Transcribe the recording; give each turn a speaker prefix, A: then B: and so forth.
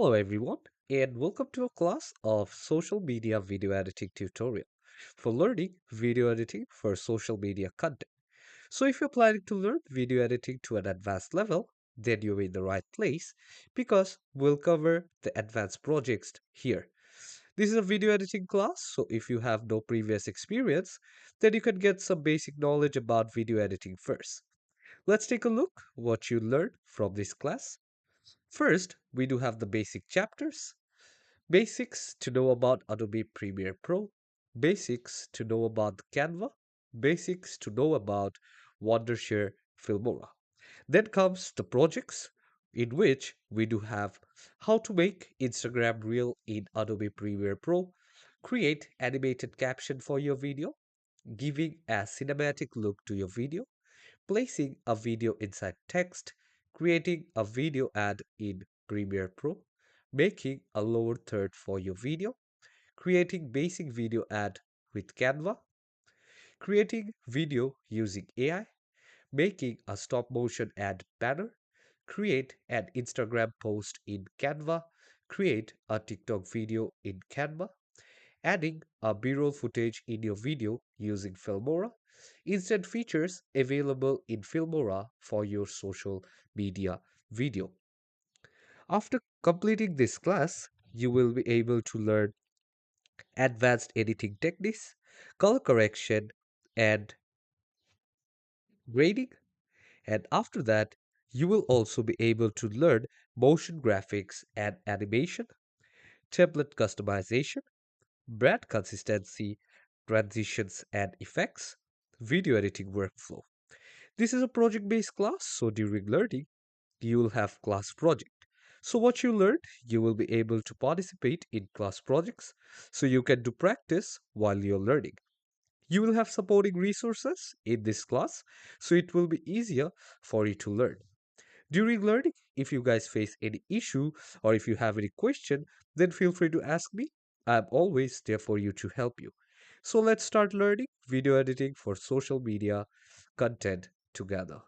A: Hello everyone and welcome to a class of social media video editing tutorial for learning video editing for social media content. So if you're planning to learn video editing to an advanced level, then you're in the right place because we'll cover the advanced projects here. This is a video editing class, so if you have no previous experience, then you can get some basic knowledge about video editing first. Let's take a look what you learned from this class. First, we do have the basic chapters. Basics to know about Adobe Premiere Pro, basics to know about Canva, basics to know about Wondershare Filmora. Then comes the projects in which we do have how to make Instagram reel in Adobe Premiere Pro, create animated caption for your video, giving a cinematic look to your video, placing a video inside text, creating a video ad in Premiere Pro, making a lower third for your video, creating basic video ad with Canva, creating video using AI, making a stop motion ad banner, create an Instagram post in Canva, create a TikTok video in Canva, adding a B-roll footage in your video using Filmora, instant features available in Filmora for your social media video. After completing this class, you will be able to learn advanced editing techniques, color correction, and grading. And after that, you will also be able to learn motion graphics and animation, template customization, brand consistency, transitions and effects, video editing workflow. This is a project-based class, so during learning, you will have class project. So what you learned, you will be able to participate in class projects, so you can do practice while you're learning. You will have supporting resources in this class, so it will be easier for you to learn. During learning, if you guys face any issue or if you have any question, then feel free to ask me. I'm always there for you to help you. So let's start learning video editing for social media content together.